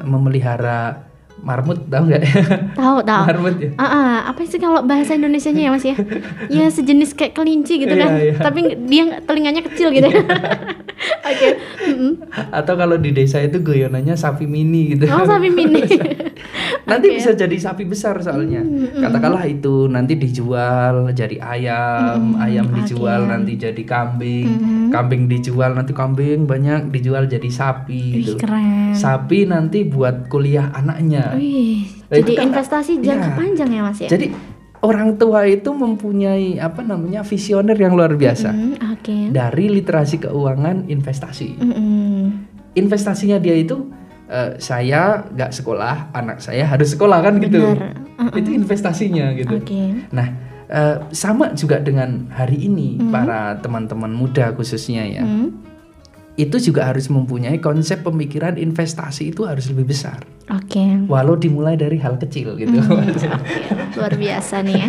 memelihara marmut, tahu nggak? Tahu. Marmut ya. Apa sih kalau bahasa Indonesianya ya Mas ya? Ya sejenis kayak kelinci gitu kan. Tapi dia telinganya kecil gitu. Oke. Atau kalau di desa itu goyonannya sapi mini gitu. Oh, sapi mini. Nanti bisa jadi sapi besar soalnya. Katakanlah itu nanti dijual jadi ayam, ayam dijual nanti jadi kambing, kambing dijual nanti kambing banyak dijual jadi sapi gitu. Keren. Sapi nanti buat kuliah anaknya. Wih, Nah, itu jadi kan, investasi jangka panjang ya Mas ya. Jadi orang tua itu mempunyai visioner yang luar biasa. Oke. Dari literasi keuangan investasi. Investasinya dia itu saya nggak sekolah, anak saya harus sekolah kan gitu. Itu investasinya gitu. Nah, sama juga dengan hari ini para teman-teman muda khususnya ya. Itu juga harus mempunyai konsep pemikiran investasi itu harus lebih besar. Walau dimulai dari hal kecil gitu. Luar biasa nih ya.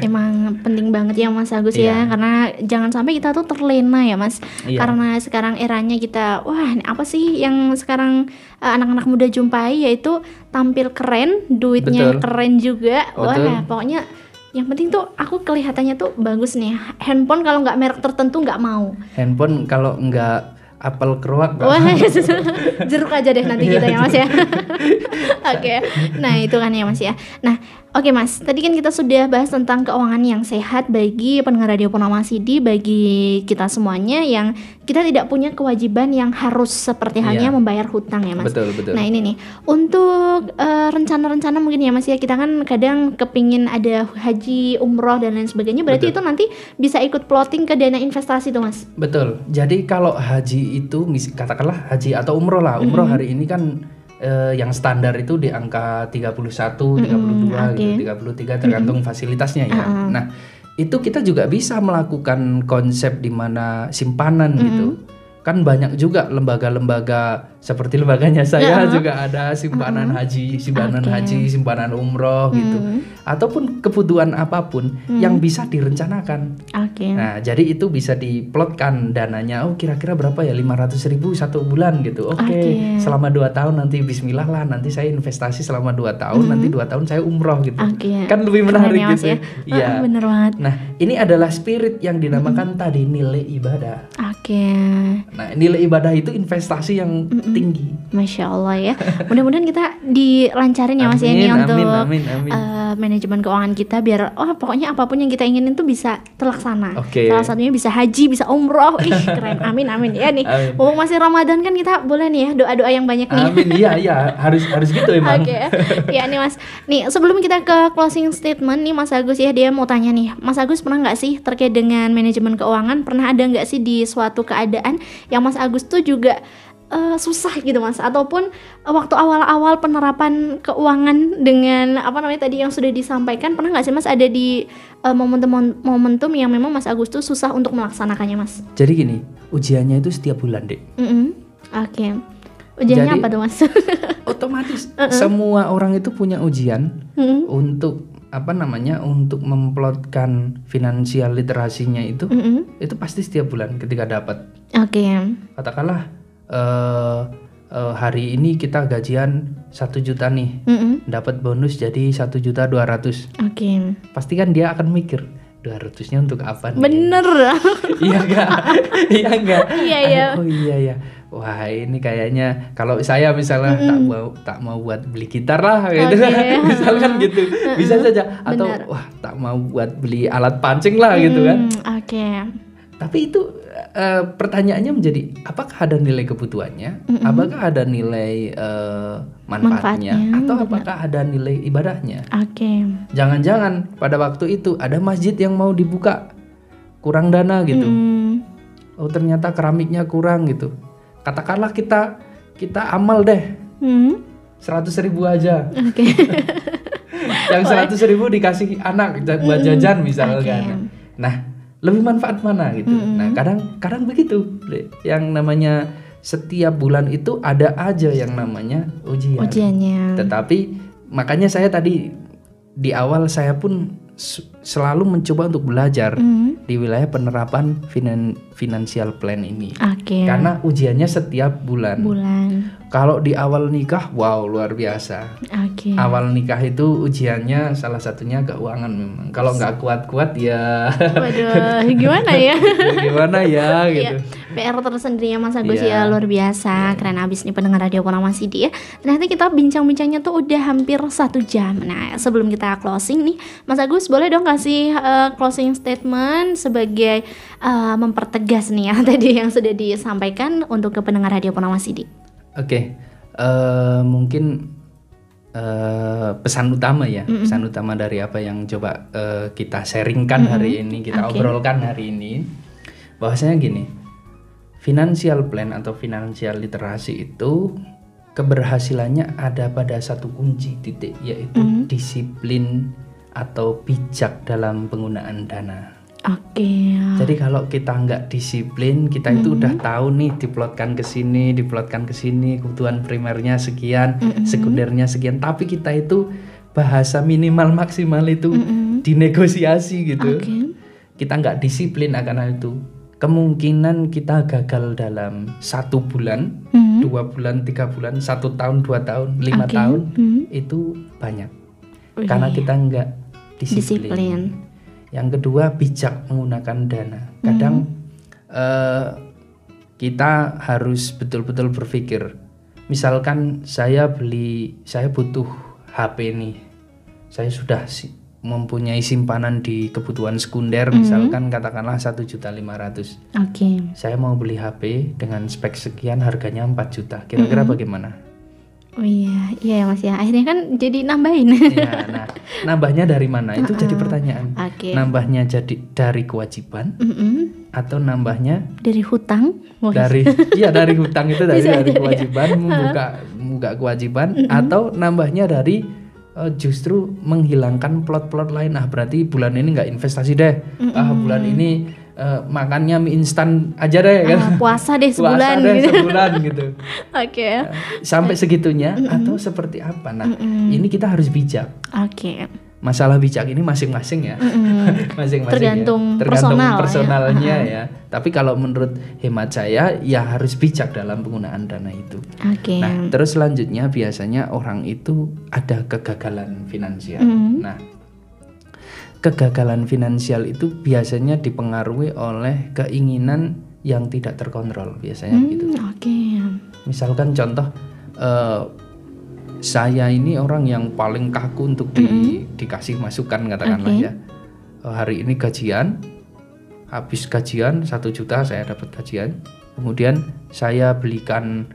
Emang penting banget ya Mas Agus ya, karena jangan sampai kita tuh terlena ya Mas. Karena sekarang eranya kita, wah apa sih yang sekarang anak-anak muda jumpai, yaitu tampil keren, duitnya keren juga. Wah pokoknya yang penting tuh aku kelihatannya tuh bagus nih. Handphone kalau nggak merek tertentu nggak mau. Handphone kalau nggak apel keruak. Wah, jeruk aja deh nanti kita ya Mas ya. Oke. Nah itu kan ya Mas ya. Nah oke Mas, tadi kan kita sudah bahas tentang keuangan yang sehat bagi pendengar Radio Purnama CD, bagi kita semuanya yang kita tidak punya kewajiban yang harus seperti halnya membayar hutang ya Mas. Betul. Nah ini nih, untuk rencana-rencana mungkin ya Mas ya, kita kan kadang kepingin ada haji, umroh dan lain sebagainya, berarti itu nanti bisa ikut plotting ke dana investasi tuh Mas. Betul. Jadi kalau haji itu katakanlah haji atau umroh lah. Umroh hari ini kan yang standar itu di angka 31, 32 gitu, 33 tergantung fasilitasnya ya. Nah, itu kita juga bisa melakukan konsep di mana simpanan gitu. Kan banyak juga lembaga-lembaga seperti lembaganya saya juga ada simpanan haji, simpanan umroh gitu. Ataupun kebutuhan apapun yang bisa direncanakan. Nah, jadi itu bisa diplotkan dananya. Oh, kira-kira berapa ya? 500.000 satu bulan gitu. Oke. Selama 2 tahun nanti bismillah lah, nanti saya investasi selama 2 tahun, nanti 2 tahun saya umroh gitu. Kan lebih menarik gitu. Iya. Bener banget. Nah, ini adalah spirit yang dinamakan tadi nilai ibadah. Nah, nilai ibadah itu investasi yang tinggi. Masya Allah ya. Mudah-mudahan kita dilancarin ya Mas ya ini untuk manajemen keuangan kita, biar pokoknya apapun yang kita inginin tuh bisa terlaksana. Salah satunya bisa haji, bisa umroh. Ih keren. Amin ya nih. Mumpung masih Ramadan kan kita boleh nih ya doa-doa yang banyak nih. Amin. Iya harus gitu emang. Ya nih Mas. Nih sebelum kita ke closing statement nih Mas Agus ya, dia mau tanya nih. Mas Agus pernah nggak sih terkait dengan manajemen keuangan, pernah ada nggak sih di suatu keadaan yang Mas Agus tuh juga susah gitu Mas, ataupun waktu awal-awal penerapan keuangan dengan tadi yang sudah disampaikan, pernah nggak sih Mas ada di momentum yang memang Mas Agus tuh susah untuk melaksanakannya Mas? Jadi gini, ujiannya itu setiap bulan deh. Ujiannya apa tuh Mas? Otomatis semua orang itu punya ujian untuk untuk memplotkan finansial literasinya itu pasti setiap bulan ketika dapat. Katakanlah hari ini kita gajian 1 juta nih, dapat bonus jadi 1.200.000. Pasti kan dia akan mikir 200-nya untuk apa nih? Bener. Iya enggak? Iya. Oh iya ya. Wah ini kayaknya kalau saya misalnya tak mau buat beli gitar lah gitu misalkan gitu, bisa saja. Atau wah tak mau buat beli alat pancing lah gitu kan. Tapi itu pertanyaannya menjadi apakah ada nilai kebutuhannya, apakah ada nilai manfaatnya, atau apakah ada nilai ibadahnya. Jangan-jangan pada waktu itu ada masjid yang mau dibuka kurang dana gitu. Oh ternyata keramiknya kurang gitu. Katakanlah kita amal deh 100.000 aja. Yang 100.000 dikasih anak buat jajan misalkan. Nah lebih manfaat mana gitu. Nah kadang begitu, yang namanya setiap bulan itu ada aja yang namanya ujiannya. Tetapi makanya saya tadi di awal saya pun selalu mencoba untuk belajar di wilayah penerapan financial plan ini. Karena ujiannya setiap bulan. Kalau di awal nikah, wow luar biasa. awal nikah itu ujiannya salah satunya keuangan memang. Kalau nggak kuat-kuat ya. Waduh, gimana ya? Gimana ya gitu. PR tersendiri ya Mas Agus ya, luar biasa. Keren abis nih pendengar Radio Purnama CD ya. Ternyata kita bincang-bincangnya tuh udah hampir 1 jam. Nah, sebelum kita closing nih, Mas Agus boleh dong kasih closing statement sebagai mempertegas nih ya tadi yang sudah disampaikan untuk ke pendengar Radio Purnama CD. Oke. Mungkin pesan utama ya, pesan utama dari apa yang coba kita sharingkan hari ini, kita obrolkan hari ini, bahwasanya gini, financial plan atau financial literasi itu keberhasilannya ada pada satu kunci titik, yaitu disiplin atau bijak dalam penggunaan dana. Jadi kalau kita nggak disiplin, kita itu udah tahu nih diplotkan ke sini, kebutuhan primernya sekian, sekundernya sekian, tapi kita itu bahasa minimal maksimal itu dinegosiasi gitu. Kita nggak disiplin akan hal itu, kemungkinan kita gagal dalam 1 bulan, 2 bulan, 3 bulan, 1 tahun, 2 tahun, 5 tahun itu banyak, karena kita nggak disiplin. Yang kedua, bijak menggunakan dana. Kadang kita harus betul-betul berpikir. Misalkan saya butuh HP nih. Saya sudah mempunyai simpanan di kebutuhan sekunder, misalkan katakanlah 1.500.000. Saya mau beli HP dengan spek sekian, harganya 4 juta. Kira-kira bagaimana? Oh iya ya Mas ya. Akhirnya kan jadi nambahin. Ya, nah, nambahnya dari mana? Itu jadi pertanyaan. Nambahnya jadi dari kewajiban atau nambahnya dari hutang? Dari hutang itu dari kewajiban, membuka kewajiban, atau nambahnya dari justru menghilangkan plot-plot lain. Berarti bulan ini nggak investasi deh. Bulan ini makannya mie instan aja deh kan. Puasa deh sebulan gitu. Sampai segitunya atau seperti apa? Nah, ini kita harus bijak. Masalah bijak ini masing-masing ya. Masing-masing tergantung personalnya ya. Tapi kalau menurut hemat saya ya harus bijak dalam penggunaan dana itu. Nah, terus selanjutnya biasanya orang itu ada kegagalan finansial. Nah, kegagalan finansial itu biasanya dipengaruhi oleh keinginan yang tidak terkontrol biasanya gitu. Misalkan contoh, saya ini orang yang paling kaku untuk dikasih masukan katakanlah ya. Hari ini gajian, habis gajian 1 juta saya dapat gajian, kemudian saya belikan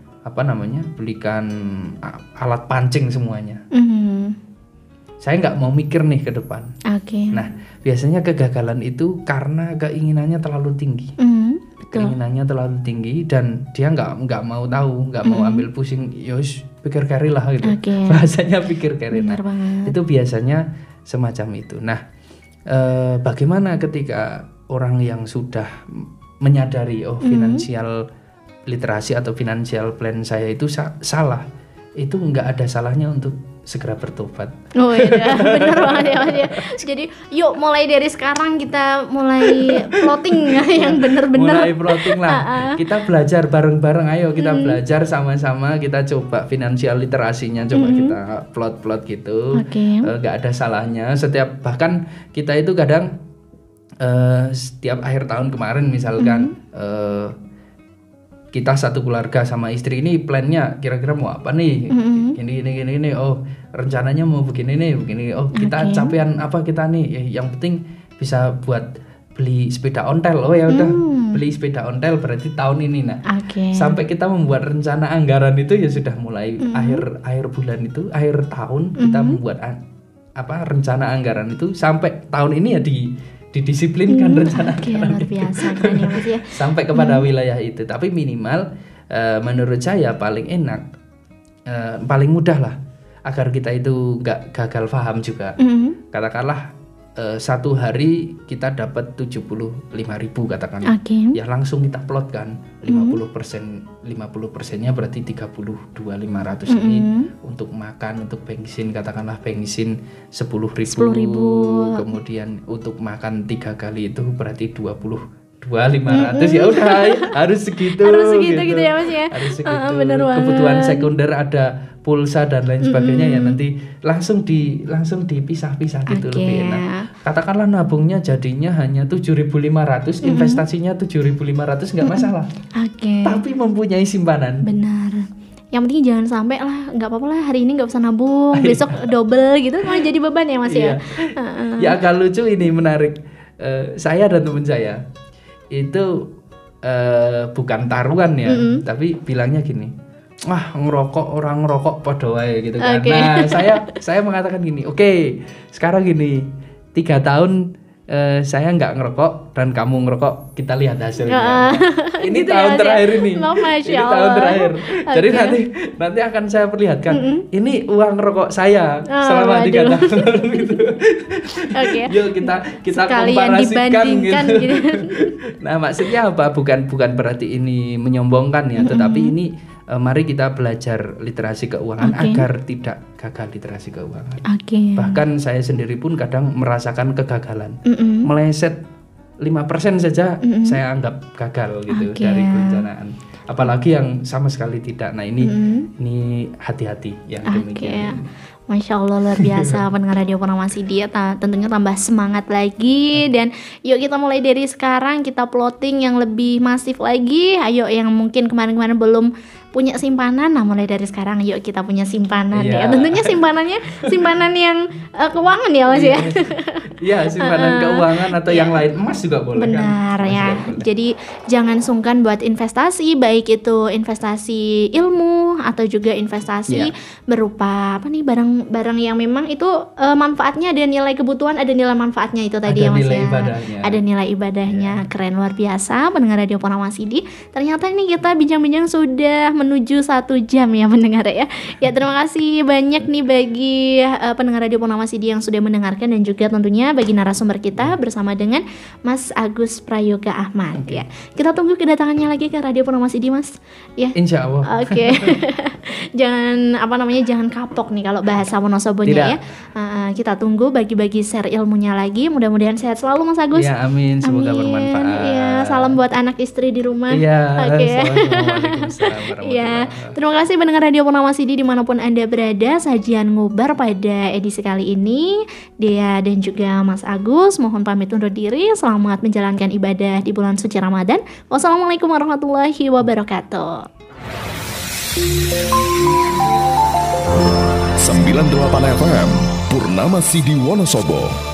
alat pancing semuanya. Saya nggak mau mikir nih ke depan. Nah, biasanya kegagalan itu karena keinginannya terlalu tinggi. Keinginannya terlalu tinggi dan dia nggak mau tahu, nggak mau ambil pusing. Yos, pikir carry lah gitu. Bahasanya pikir carry. Nah, itu biasanya semacam itu. Nah, bagaimana ketika orang yang sudah menyadari financial literasi atau financial plan saya itu salah? Itu nggak ada salahnya untuk segera bertobat. Oh iya, benar banget ya Mas ya. Jadi yuk mulai dari sekarang kita mulai plotting yang benar-benar. Mulai plotting lah. Kita belajar bareng-bareng, ayo kita belajar sama-sama, kita coba finansial literasinya, coba kita plot-plot gitu. Gak ada salahnya. Bahkan kita itu kadang setiap akhir tahun kemarin misalkan kita satu keluarga sama istri ini plannya kira-kira mau apa nih, gini, oh rencananya mau begini nih, oh kita capaian apa kita nih, yang penting bisa buat beli sepeda ontel, oh ya udah beli sepeda ontel berarti tahun ini. Nah sampai kita membuat rencana anggaran itu ya sudah mulai akhir bulan itu, akhir tahun kita membuat rencana anggaran itu sampai tahun ini ya didisiplinkan rencana luar biasa keren ya Mas ya. Sampai kepada wilayah itu. Tapi minimal menurut saya paling enak, paling mudah lah agar kita itu nggak gagal paham juga. Katakanlah satu hari kita dapat 75.000 katakanlah. Ya langsung kita plotkan 50%nya berarti 32.500 ini untuk makan, untuk bensin, katakanlah bensin 10.000. Kemudian untuk makan 3 kali itu berarti 22.000. 2.500 ya udah harus segitu. Harus segitu gitu ya Mas ya. Harus segitu. Bener banget. Kebutuhan sekunder ada pulsa dan lain sebagainya ya nanti langsung dipisah-pisah gitu lebih enak. Katakanlah nabungnya jadinya hanya 7.500, investasinya 7.500 nggak masalah. Tapi mempunyai simpanan. Benar. Yang penting jangan sampai lah, nggak apa-apa lah hari ini nggak usah nabung, besok double gitu malah jadi beban ya Mas ya. Ya agak lucu ini, menarik. Saya dan teman saya itu bukan taruhan ya, tapi bilangnya gini, wah orang ngerokok podo wae gitu kan. Nah saya mengatakan gini, oke, sekarang gini 3 tahun saya nggak ngerokok dan kamu ngerokok, kita lihat hasilnya. Ini gitu tahun ya, terakhir ini. Ini tahun terakhir. Jadi nanti akan saya perlihatkan. Ini uang rokok saya selama 3 tahun gitu. Yuk kita komparasikan gitu. Nah maksudnya apa? Bukan berarti ini menyombongkan ya, tetapi ini mari kita belajar literasi keuangan agar tidak gagal literasi keuangan. Bahkan saya sendiri pun kadang merasakan kegagalan. Meleset 5% saja saya anggap gagal gitu dari perencanaan. Apalagi yang sama sekali tidak. Nah ini hati-hati yang demikian. Masya Allah luar biasa pendengar Radio Purnama CD, tentunya tambah semangat lagi. Dan yuk kita mulai dari sekarang, kita plotting yang lebih masif lagi. Ayo yang mungkin kemarin-kemarin belum punya simpanan, nah mulai dari sekarang yuk kita punya simpanan ya. Tentunya simpanan yang keuangan ya Mas ya. Iya, simpanan keuangan atau yang lain, emas juga boleh. Benar kan? ya. Jadi jangan sungkan buat investasi, baik itu investasi ilmu atau juga investasi berupa apa nih, barang yang memang itu manfaatnya ada nilai kebutuhan, ada nilai manfaatnya itu tadi ya Mas ya. Ada nilai ibadahnya. Keren luar biasa pendengar Radio Purnama CD. Ternyata ini kita bincang-bincang sudah menuju 1 jam ya pendengar ya. Ya terima kasih banyak nih bagi pendengar Radio Purnama CD yang sudah mendengarkan, dan juga tentunya bagi narasumber kita bersama dengan Mas Agus Prayoga Ahmad ya. Kita tunggu kedatangannya lagi ke Radio Purnama CD Mas ya. Insya Allah. Jangan kapok nih kalau bahasa Wonosobonya ya. Kita tunggu bagi-bagi share ilmunya lagi. Mudah-mudahan sehat selalu Mas Agus. Ya amin, semoga bermanfaat. Ya, salam buat anak istri di rumah. Iya. Ya, terima kasih pendengar Radio Purnama CD dimanapun Anda berada. Sajian ngobar pada edisi kali ini, Dea dan juga Mas Agus mohon pamit undur diri. Selamat menjalankan ibadah di bulan suci Ramadan. Wassalamualaikum warahmatullahi wabarakatuh. 98 FM Purnama CD Wonosobo.